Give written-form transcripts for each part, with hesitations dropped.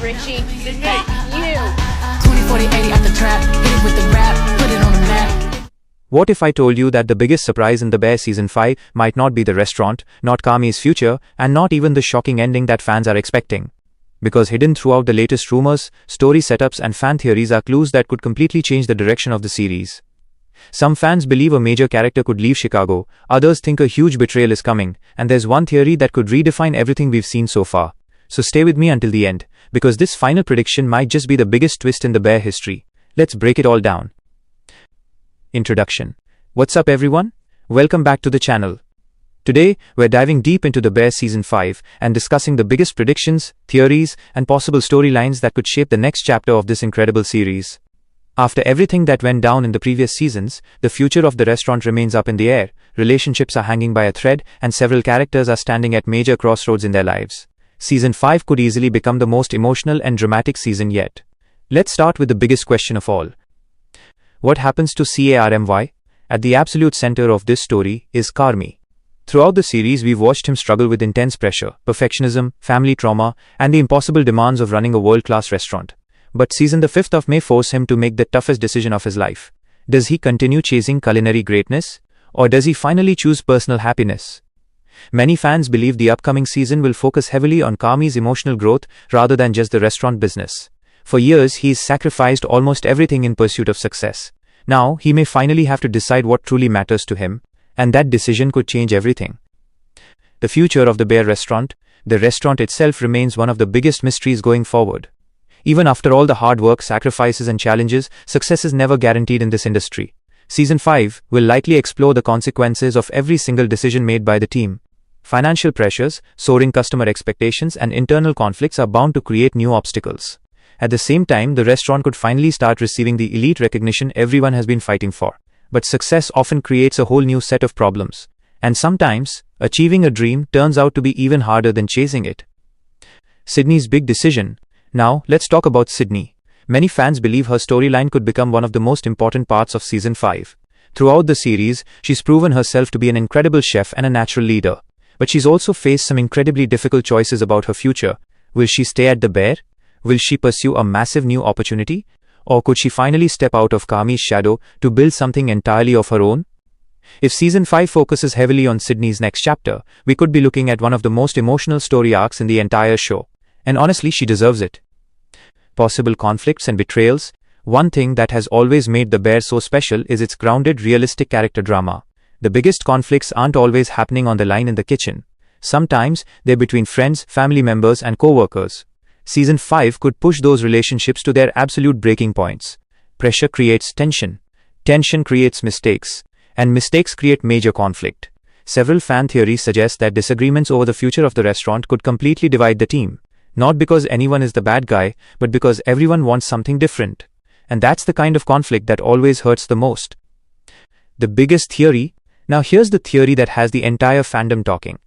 Richie. Sydney, you. 20, 40, 80 at the trap. Hit it with the rap, put it on the map. What if I told you that the biggest surprise in The Bear Season 5 might not be the restaurant, not Carmy's future, and not even the shocking ending that fans are expecting? Because hidden throughout the latest rumors, story setups and fan theories are clues that could completely change the direction of the series. Some fans believe a major character could leave Chicago, others think a huge betrayal is coming, and there's one theory that could redefine everything we've seen so far. So stay with me until the end, because this final prediction might just be the biggest twist in The Bear history. Let's break it all down. Introduction. What's up everyone? Welcome back to the channel. Today, we're diving deep into The Bear Season 5 and discussing the biggest predictions, theories, and possible storylines that could shape the next chapter of this incredible series. After everything that went down in the previous seasons, the future of the restaurant remains up in the air, relationships are hanging by a thread, and several characters are standing at major crossroads in their lives. Season 5 could easily become the most emotional and dramatic season yet. Let's start with the biggest question of all. What happens to Carmy? At the absolute center of this story is Carmy. Throughout the series, we've watched him struggle with intense pressure, perfectionism, family trauma, and the impossible demands of running a world-class restaurant. But season the 5th of May force him to make the toughest decision of his life. Does he continue chasing culinary greatness? Or does he finally choose personal happiness? Many fans believe the upcoming season will focus heavily on Carmy's emotional growth rather than just the restaurant business. For years, he's sacrificed almost everything in pursuit of success. Now, he may finally have to decide what truly matters to him, and that decision could change everything. The future of the Bear restaurant. The restaurant itself remains one of the biggest mysteries going forward. Even after all the hard work, sacrifices and challenges, success is never guaranteed in this industry. Season 5 will likely explore the consequences of every single decision made by the team. Financial pressures, soaring customer expectations, and internal conflicts are bound to create new obstacles. At the same time, the restaurant could finally start receiving the elite recognition everyone has been fighting for. But success often creates a whole new set of problems. And sometimes, achieving a dream turns out to be even harder than chasing it. Sydney's big decision. Now, let's talk about Sydney. Many fans believe her storyline could become one of the most important parts of Season 5. Throughout the series, she's proven herself to be an incredible chef and a natural leader. But she's also faced some incredibly difficult choices about her future. Will she stay at the Bear? Will she pursue a massive new opportunity? Or could she finally step out of Carmy's shadow to build something entirely of her own? If Season 5 focuses heavily on Sydney's next chapter, we could be looking at one of the most emotional story arcs in the entire show. And honestly, she deserves it. Possible conflicts and betrayals. One thing that has always made The Bear so special is its grounded, realistic character drama. The biggest conflicts aren't always happening on the line in the kitchen. Sometimes, they're between friends, family members, and co-workers. Season 5 could push those relationships to their absolute breaking points. Pressure creates tension. Tension creates mistakes. And mistakes create major conflict. Several fan theories suggest that disagreements over the future of the restaurant could completely divide the team. Not because anyone is the bad guy, but because everyone wants something different. And that's the kind of conflict that always hurts the most. The biggest theory. Now here's the theory that has the entire fandom talking.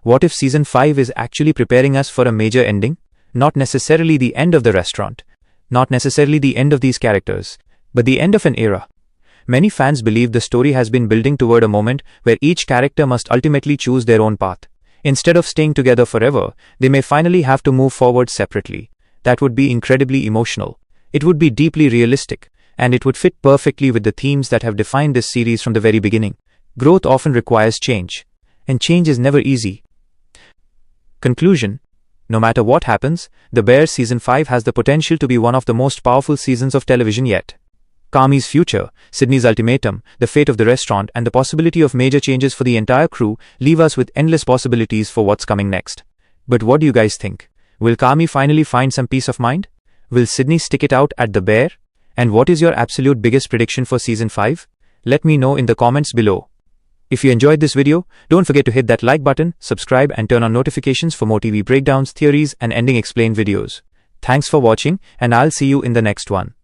What if Season 5 is actually preparing us for a major ending? Not necessarily the end of the restaurant. Not necessarily the end of these characters. But the end of an era. Many fans believe the story has been building toward a moment where each character must ultimately choose their own path. Instead of staying together forever, they may finally have to move forward separately. That would be incredibly emotional. It would be deeply realistic. And it would fit perfectly with the themes that have defined this series from the very beginning. Growth often requires change. And change is never easy. Conclusion. No matter what happens, The Bear Season 5 has the potential to be one of the most powerful seasons of television yet. Carmy's future, Sydney's ultimatum, the fate of the restaurant, and the possibility of major changes for the entire crew leave us with endless possibilities for what's coming next. But what do you guys think? Will Carmy finally find some peace of mind? Will Sydney stick it out at the Bear? And what is your absolute biggest prediction for Season 5? Let me know in the comments below. If you enjoyed this video, don't forget to hit that like button, subscribe, and turn on notifications for more TV breakdowns, theories, and ending explained videos. Thanks for watching, and I'll see you in the next one.